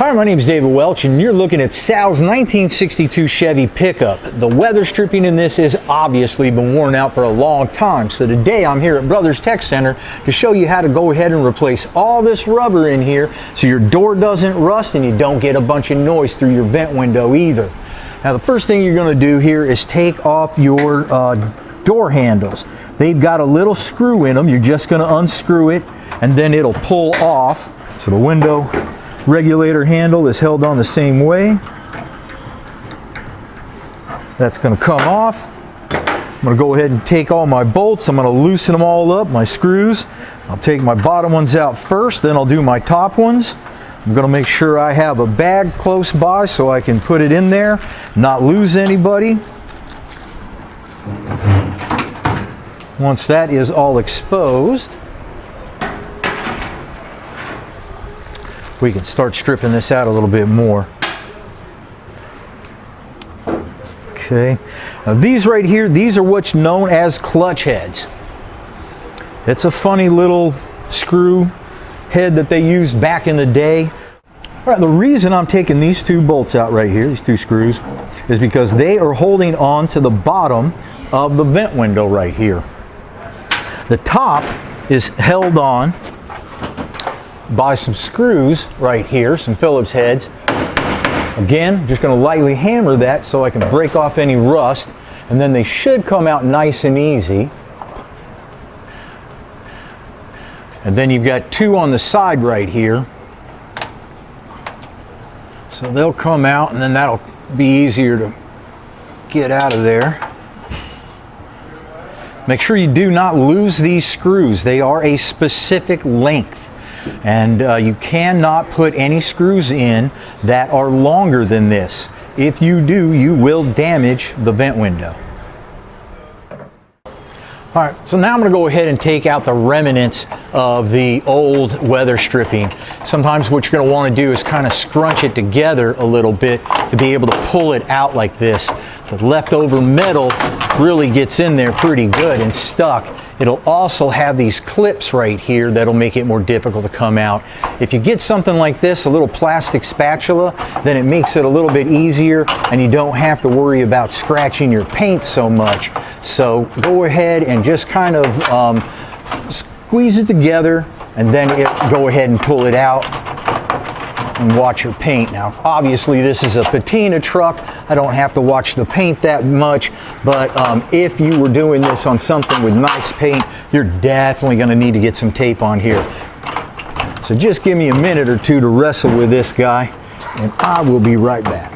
Hi, my name is David Welch, and you're looking at Sal's 1962 Chevy pickup. The weather stripping in this has obviously been worn out for a long time, so today I'm here at Brothers Tech Center to show you how to go ahead and replace all this rubber in here so your door doesn't rust and you don't get a bunch of noise through your vent window either. Now, the first thing you're going to do here is take off your door handles. They've got a little screw in them. You're just going to unscrew it and then it'll pull off. So the window regulator handle is held on the same way. That's going to come off. I'm going to go ahead and take all my bolts. I'm going to loosen them all up, my screws. I'll take my bottom ones out first, then I'll do my top ones. I'm going to make sure I have a bag close by so I can put it in there, not lose anybody. Once that is all exposed, we can start stripping this out a little bit more. Okay, now these right here, these are what's known as clutch heads. It's a funny little screw head that they used back in the day. All right, the reason I'm taking these two bolts out right here, these two screws, is because they are holding on to the bottom of the vent window right here. The top is held on by some screws right here, some Phillips heads. Again, just going to lightly hammer that so I can break off any rust, and then they should come out nice and easy. And then you've got two on the side right here. So they'll come out and then that'll be easier to get out of there. Make sure you do not lose these screws. They are a specific length. And you cannot put any screws in that are longer than this. If you do, you will damage the vent window. All right, so now I'm going to go ahead and take out the remnants of the old weather stripping. Sometimes what you're going to want to do is kind of scrunch it together a little bit to be able to pull it out like this. The leftover metal really gets in there pretty good and stuck. It'll also have these clips right here that'll make it more difficult to come out. If you get something like this, a little plastic spatula, then it makes it a little bit easier and you don't have to worry about scratching your paint so much. So go ahead and just kind of squeeze it together and then go ahead and pull it out and watch your paint. Now, obviously this is a patina truck. I don't have to watch the paint that much, but if you were doing this on something with nice paint, you're definitely going to need to get some tape on here. So just give me a minute or two to wrestle with this guy, and I will be right back.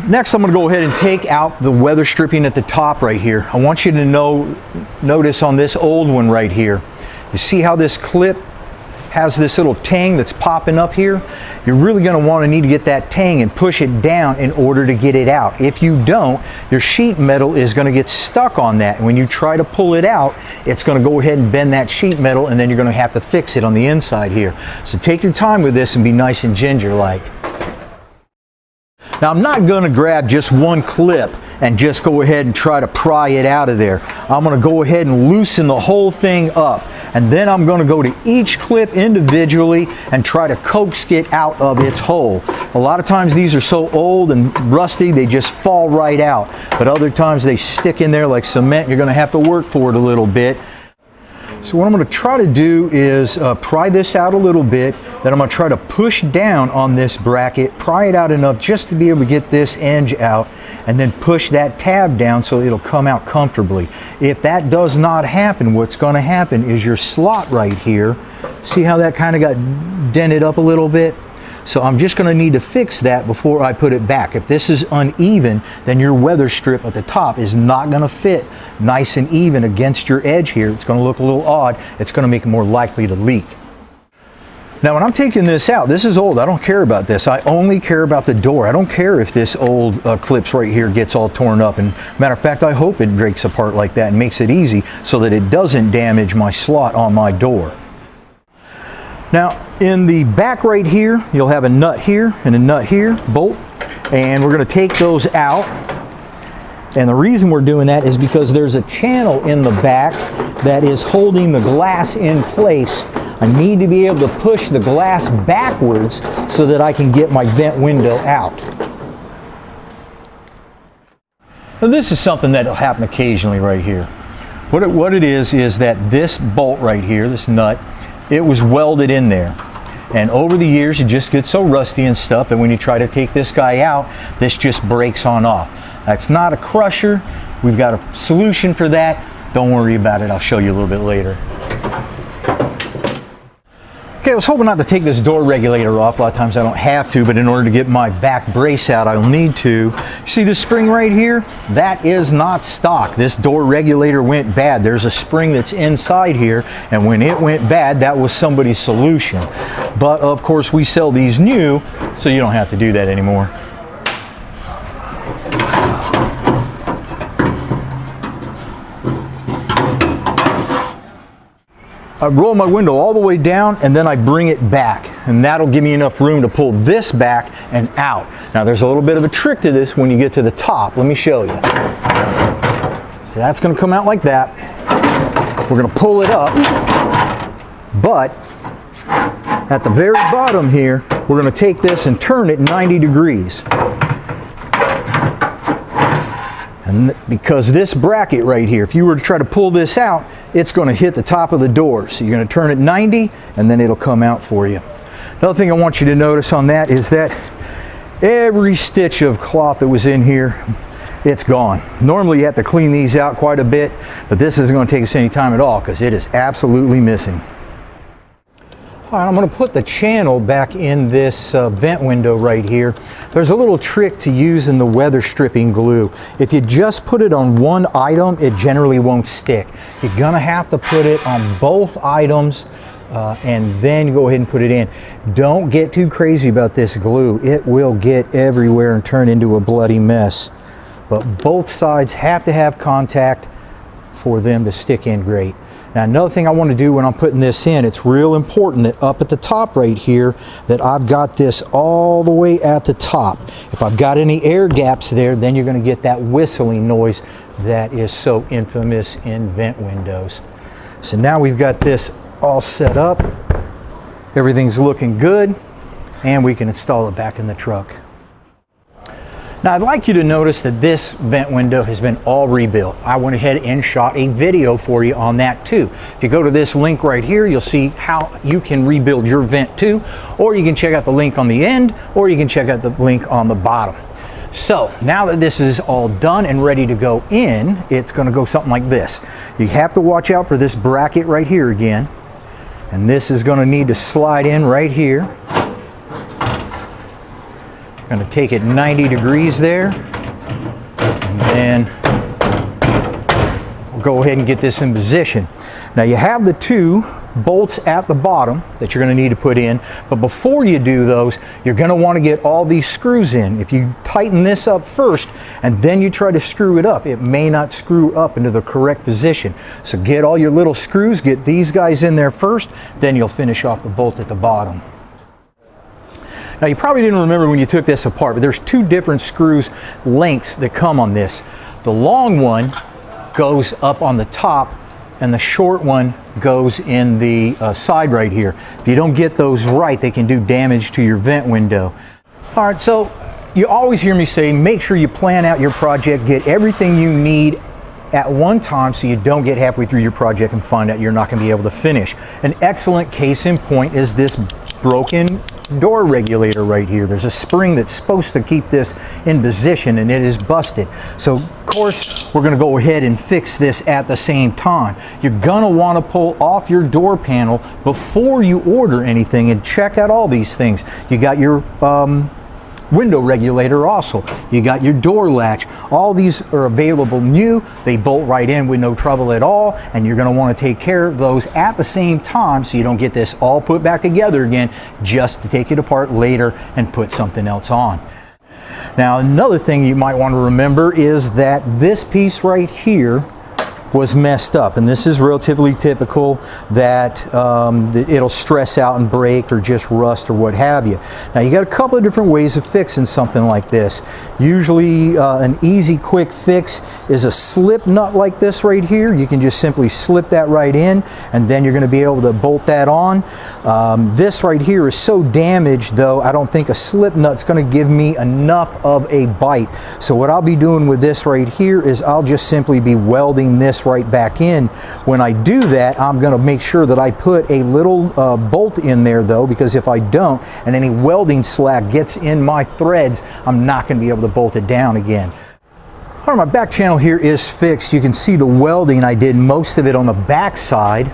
Next, I'm going to go ahead and take out the weather stripping at the top right here. I want you to notice on this old one right here, you see how this clip has this little tang that's popping up here? You're really going to need to get that tang and push it down in order to get it out. If you don't, your sheet metal is going to get stuck on that. And when you try to pull it out, it's going to go ahead and bend that sheet metal, and then you're going to have to fix it on the inside here. So take your time with this and be nice and ginger-like. Now, I'm not going to grab just one clip and just go ahead and try to pry it out of there. I'm going to go ahead and loosen the whole thing up, and then I'm going to go to each clip individually and try to coax it out of its hole. A lot of times these are so old and rusty they just fall right out, but other times they stick in there like cement. You're going to have to work for it a little bit. So what I'm going to try to do is pry this out a little bit, then I'm going to try to push down on this bracket, pry it out enough just to be able to get this edge out, and then push that tab down so it'll come out comfortably. If that does not happen, what's going to happen is your slot right here, see how that kind of got dented up a little bit? So I'm just going to need to fix that before I put it back. If this is uneven, then your weather strip at the top is not going to fit nice and even against your edge here. It's going to look a little odd. It's going to make it more likely to leak. Now, when I'm taking this out, this is old. I don't care about this. I only care about the door. I don't care if this old clips right here gets all torn up. And matter of fact, I hope it breaks apart like that and makes it easy so that it doesn't damage my slot on my door. Now, in the back right here, you'll have a nut here and a nut here, bolt, and we're going to take those out. And the reason we're doing that is because there's a channel in the back that is holding the glass in place. I need to be able to push the glass backwards so that I can get my vent window out. Now this is something that will happen occasionally right here. What it is that this bolt right here, this nut, it was welded in there. And over the years it just gets so rusty and stuff that when you try to take this guy out, this just breaks on off. That's not a crusher. We've got a solution for that. Don't worry about it. I'll show you a little bit later. Okay, I was hoping not to take this door regulator off. A lot of times I don't have to, but in order to get my back brace out, I'll need to. See this spring right here? That is not stock. This door regulator went bad. There's a spring that's inside here, and when it went bad, that was somebody's solution. But of course, we sell these new, so you don't have to do that anymore. I roll my window all the way down and then I bring it back, and that'll give me enough room to pull this back and out. Now there's a little bit of a trick to this when you get to the top. Let me show you. So that's going to come out like that. We're going to pull it up, but at the very bottom here, we're going to take this and turn it 90 degrees. And because this bracket right here, if you were to try to pull this out, it's going to hit the top of the door. So you're going to turn it 90 and then it'll come out for you. The other thing I want you to notice on that is that every stitch of cloth that was in here, it's gone. Normally you have to clean these out quite a bit, but this isn't going to take us any time at all because it is absolutely missing. All right, I'm going to put the channel back in this vent window right here. There's a little trick to using the weather stripping glue. If you just put it on one item, it generally won't stick. You're going to have to put it on both items and then go ahead and put it in. Don't get too crazy about this glue. It will get everywhere and turn into a bloody mess. But both sides have to have contact for them to stick in great. Now another thing I want to do when I'm putting this in, it's real important that up at the top right here, that I've got this all the way at the top. If I've got any air gaps there, then you're going to get that whistling noise that is so infamous in vent windows. So now we've got this all set up. Everything's looking good, and we can install it back in the truck. Now I'd like you to notice that this vent window has been all rebuilt. I went ahead and shot a video for you on that too. If you go to this link right here, you'll see how you can rebuild your vent too, or you can check out the link on the end, or you can check out the link on the bottom. So now that this is all done and ready to go in, it's going to go something like this. You have to watch out for this bracket right here again, and this is going to need to slide in right here. Going to take it 90 degrees there, and then we'll go ahead and get this in position. Now you have the two bolts at the bottom that you're going to need to put in, but before you do those, you're going to want to get all these screws in. If you tighten this up first and then you try to screw it up, it may not screw up into the correct position. So get all your little screws, get these guys in there first, then you'll finish off the bolt at the bottom. Now you probably didn't remember when you took this apart, but there's two different screws lengths that come on this. The long one goes up on the top and the short one goes in the side right here. If you don't get those right, they can do damage to your vent window. All right, so you always hear me say, make sure you plan out your project, get everything you need at one time so you don't get halfway through your project and find out you're not going to be able to finish. An excellent case in point is this broken door regulator right here. There's a spring that's supposed to keep this in position and it is busted. So of course we're going to go ahead and fix this at the same time. You're going to want to pull off your door panel before you order anything and check out all these things. You got your window regulator also. You got your door latch. All these are available new. They bolt right in with no trouble at all, and you're going to want to take care of those at the same time so you don't get this all put back together again just to take it apart later and put something else on. Now another thing you might want to remember is that this piece right here was messed up, and this is relatively typical that it'll stress out and break or just rust or what have you. Now you got a couple of different ways of fixing something like this. Usually an easy quick fix is a slip nut like this right here. You can just simply slip that right in, and then you're going to be able to bolt that on. This right here is so damaged though, I don't think a slip nut's going to give me enough of a bite. So what I'll be doing with this right here is I'll just simply be welding this right back in. When I do that, I'm going to make sure that I put a little bolt in there though, because if I don't and any welding slack gets in my threads, I'm not going to be able to bolt it down again. All right, my back channel here is fixed. You can see the welding. I did most of it on the back side,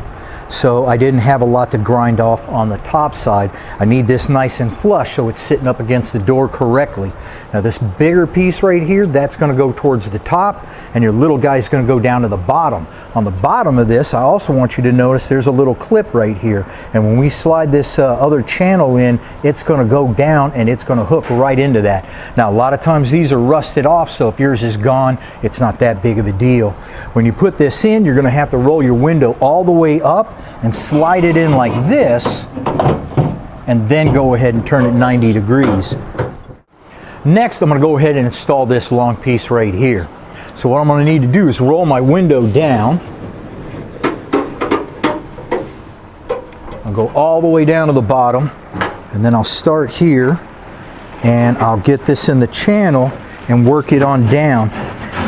so I didn't have a lot to grind off on the top side. I need this nice and flush so it's sitting up against the door correctly. Now this bigger piece right here, that's going to go towards the top, and your little guy's going to go down to the bottom. On the bottom of this, I also want you to notice there's a little clip right here, and when we slide this other channel in, it's going to go down and it's going to hook right into that. Now a lot of times these are rusted off, so if yours is gone, it's not that big of a deal. When you put this in, you're going to have to roll your window all the way up and slide it in like this, and then go ahead and turn it 90 degrees. Next, I'm going to go ahead and install this long piece right here. So what I'm going to need to do is roll my window down. I'll go all the way down to the bottom, and then I'll start here, and I'll get this in the channel and work it on down.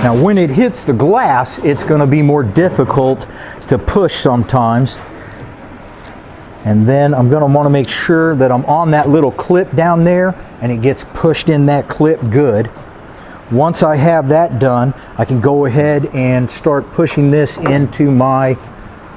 Now when it hits the glass, it's going to be more difficult to push sometimes. And then I'm going to want to make sure that I'm on that little clip down there and it gets pushed in that clip good. Once I have that done, I can go ahead and start pushing this into my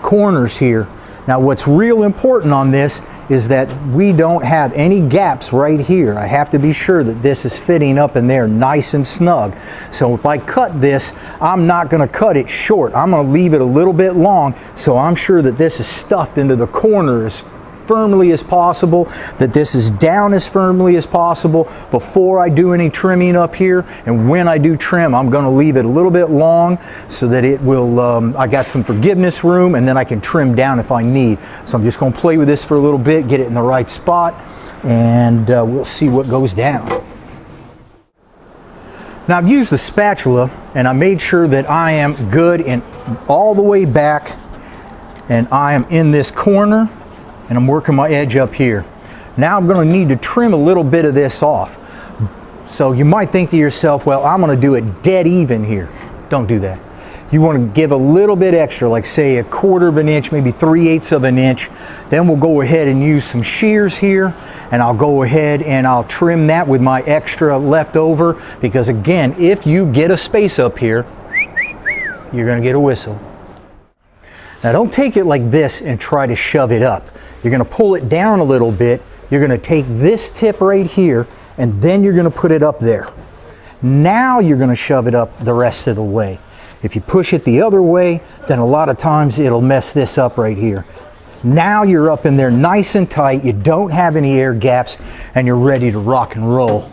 corners here. Now what's real important on this is that we don't have any gaps right here. I have to be sure that this is fitting up in there nice and snug. So if I cut this, I'm not going to cut it short. I'm going to leave it a little bit long, so I'm sure that this is stuffed into the corner as firmly as possible, that this is down as firmly as possible before I do any trimming up here. And when I do trim, I'm going to leave it a little bit long so that it will, I got some forgiveness room, and then I can trim down if I need. So I'm just going to play with this for a little bit, get it in the right spot, and we'll see what goes down. Now I've used the spatula, and I made sure that I am good and all the way back, and I am in this corner, and I'm working my edge up here. Now I'm going to need to trim a little bit of this off. So you might think to yourself, well, I'm going to do it dead even here. Don't do that. You want to give a little bit extra, like say 1/4 of an inch, maybe 3/8 of an inch. Then we'll go ahead and use some shears here, and I'll go ahead and I'll trim that with my extra left over, because again, if you get a space up here, you're going to get a whistle. Now don't take it like this and try to shove it up. You're going to pull it down a little bit. You're going to take this tip right here, and then you're going to put it up there. Now you're going to shove it up the rest of the way. If you push it the other way, then a lot of times it'll mess this up right here. Now you're up in there nice and tight. You don't have any air gaps, and you're ready to rock and roll.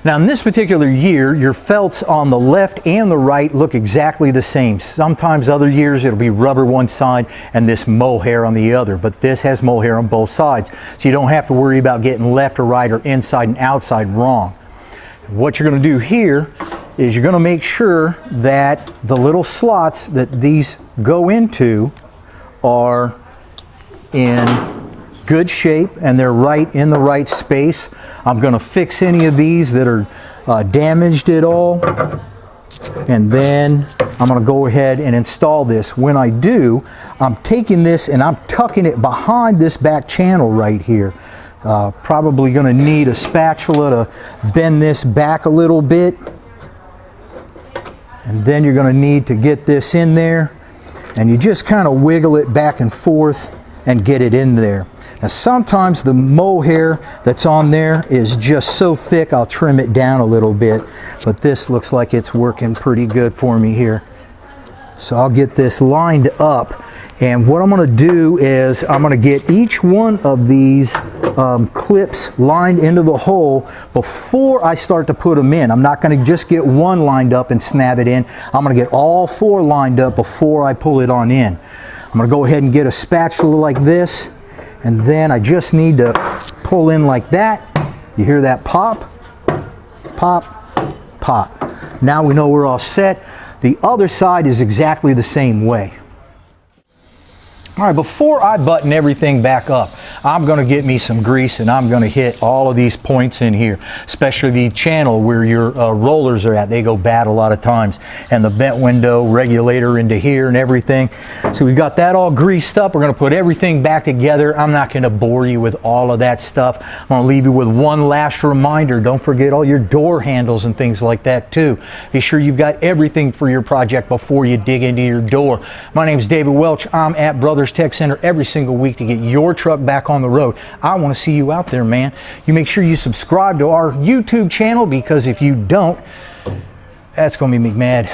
Now in this particular year, your felts on the left and the right look exactly the same. Sometimes other years it'll be rubber one side and this mohair on the other, but this has mohair on both sides. So you don't have to worry about getting left or right or inside and outside wrong. What you're going to do here is you're going to make sure that the little slots that these go into are in good shape and they're right in the right space. I'm going to fix any of these that are damaged at all, and then I'm going to go ahead and install this. When I do, I'm taking this and I'm tucking it behind this back channel right here. Probably going to need a spatula to bend this back a little bit, and then you're going to need to get this in there, and you just kind of wiggle it back and forth and get it in there. Now sometimes the mohair that's on there is just so thick I'll trim it down a little bit, but this looks like it's working pretty good for me here. So I'll get this lined up. And what I'm going to do is I'm going to get each one of these clips lined into the hole before I start to put them in. I'm not going to just get one lined up and snap it in. I'm going to get all four lined up before I pull it on in. I'm going to go ahead and get a spatula like this, and then I just need to pull in like that. You hear that pop, pop, pop. Now we know we're all set. The other side is exactly the same way. All right, before I button everything back up, I'm going to get me some grease and I'm going to hit all of these points in here, especially the channel where your rollers are at. They go bad a lot of times, and the vent window regulator into here and everything. So we've got that all greased up. We're going to put everything back together. I'm not going to bore you with all of that stuff. I'm going to leave you with one last reminder. Don't forget all your door handles and things like that too. Be sure you've got everything for your project before you dig into your door. My name is David Welch. I'm at Brothers Tech Center every single week to get your truck back on the road. I want to see you out there, man. You make sure you subscribe to our YouTube channel, because if you don't, that's going to make me mad.